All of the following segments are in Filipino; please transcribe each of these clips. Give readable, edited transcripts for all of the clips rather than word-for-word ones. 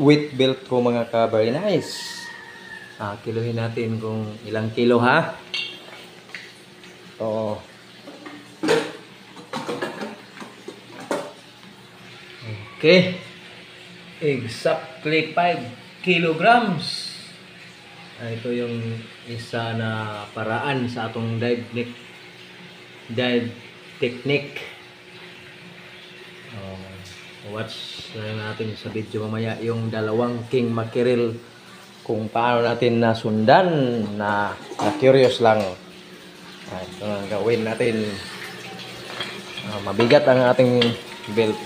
weight belt ko mga ka-very nice. Kiluhin natin kung ilang kilo ha. So, okay. Exactly 5 kilograms. Ito yung isa na paraan sa atong dive technique. Watch na natin sa video mamaya yung dalawang king mackerel kung paano natin nasundan na curious lang. Ito ang gawin natin. Mabigat ang ating belt.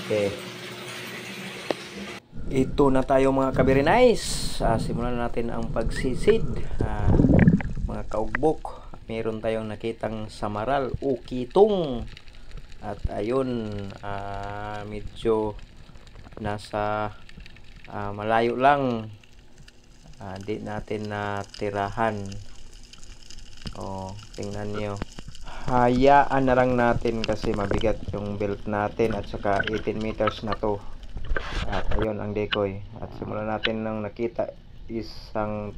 Okay. Ito na tayo mga ka-very nice. Simulan natin ang pagsisid. Mga kaugbok. Meron tayong nakitang samaral o kitong. At ayun, medyo nasa malayo lang. Di natin natirahan. Tingnan nyo. Hayaan na lang natin kasi mabigat yung belt natin at saka 18 meters na to. At ayun ang decoy. At simulan natin nang nakita isang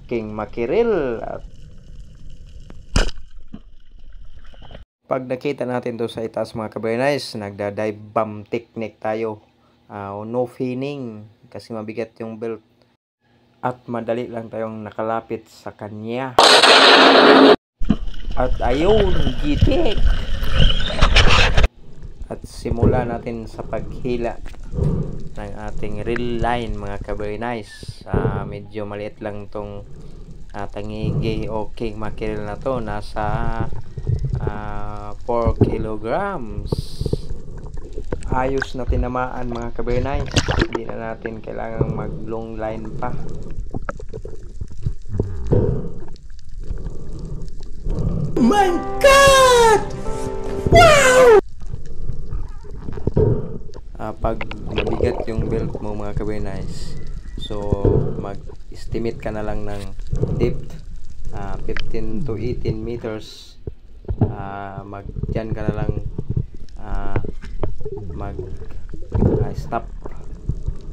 king mackerel. At pag nakita natin to sa itaas mga ka-very nice, nagda-dive bomb technique tayo. No finning kasi mabigat yung belt. At madali lang tayong nakalapit sa kanya. At ayun, gitik. At simula natin sa paghila ng ating reel line mga ka-very nice. Medyo maliit lang tong tangigi o king mackerel na to. Nasa 4 kilograms. Ayos na tinamaan mga ka-very nice. Hindi na natin kailangang mag long line pa. My God! Wow! Pag mabigat yung belt mo mga ka-very nice, so mag-estimate ka na lang ng depth, 15 to 18 meters. Dyan ka na lang stop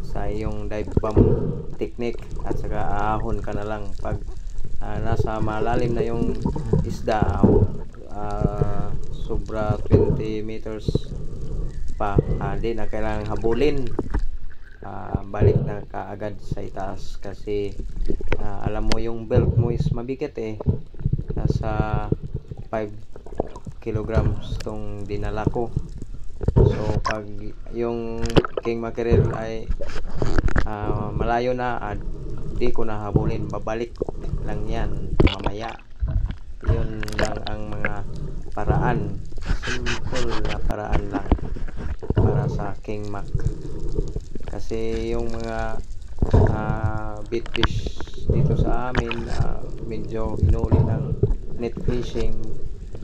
sa iyong dive bomb technique at saka ahon ka na lang pag nasa malalim na yung isda, sobra 20 meters pa, di na kailangang habulin. Balik na kaagad sa itaas kasi alam mo yung belt mo is mabigat nasa 5 kilograms tong dinala ko. So pag yung king mackerel ay malayo na, di ko na habulin, babalik lang yan mamaya. Yun lang ang mga paraan, simple na paraan lang para sa king mac. Kasi yung mga bait fish dito sa amin, medyo hinuli ng net fishing,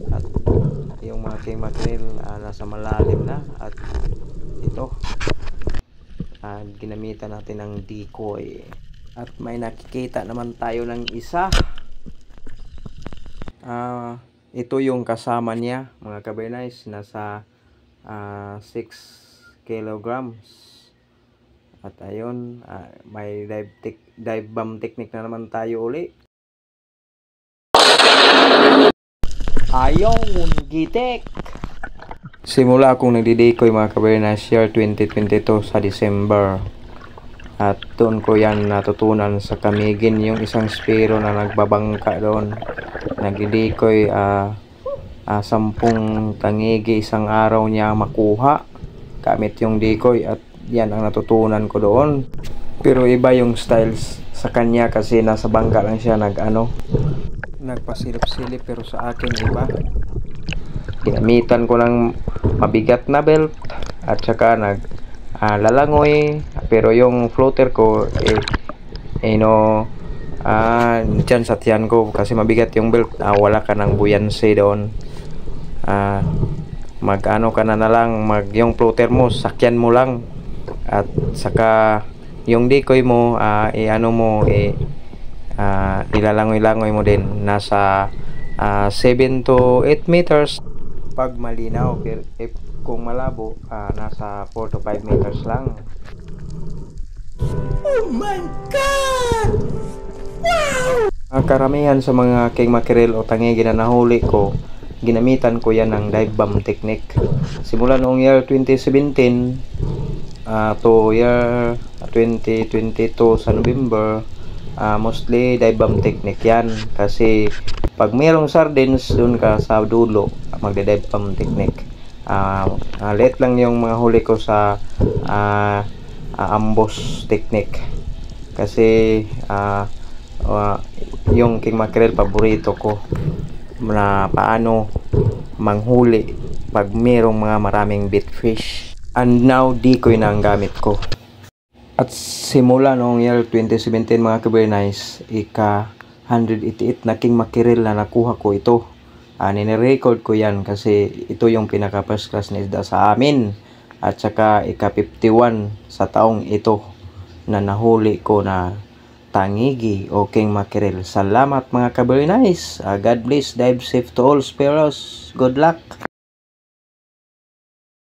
at yung mga king mackerel nasa malalim na. At ito ginamitan natin ng decoy. At may nakikita naman tayo ng isa. Ito yung kasama niya mga ka-very nice. Nasa 6 kilograms. At ayun, may dive bomb technique na naman tayo uli. Ayun, gitik. Simula akong nagdidecoy mga ka-very nice year 2022 sa December. At doon ko yan natutunan sa Camiguin, yung isang spiro na nagbabangka doon. Nagdidecoy 10 tangigi isang araw niya makuha gamit yung decoy. At yan ang natutunan ko doon. Pero iba yung styles sa kanya kasi nasa bangka lang siya nagpasilip-silip, pero sa akin iba. Ginamitan ko ng mabigat na belt at saka lalangoy, pero yung floater ko dyan sa tiyan ko kasi mabigat yung belt. Wala ka ng buoyancy doon. Mag-ano ka na lang, yung floater mo sakyan mo lang, at saka yung decoy mo ilalangoy-langoy mo din. Nasa 7 to 8 meters pag malinaw. Pero Kung malabo, nasa 4 to 5 meters lang. Oh my God! Ang karamihan sa mga king mackerel o tangigi na nahuli ko, ginamitan ko yan ng dive bomb technique. Simula noong year 2017 to year 2022 sa November, mostly dive bomb technique yan. Kasi pag mayroong sardines, dun ka sa dulo, magde-dive bomb technique. Late lang yung mga huli ko sa ambush technique. Kasi yung king mackerel paborito ko na paano manghuli pag mayroong mga maraming bait fish. And now di ko yun ang gamit ko. At simula noong year 2017 mga kabernais, ika 188 na king mackerel na nakuha ko ito. Ninirecord ko yan kasi ito yung pinaka first class na isda sa amin. At saka ika 51 sa taong ito na nahuli ko na tangigi o king mackerel. Salamat mga kabernais. God bless, dive safe to all sparrows. Good luck.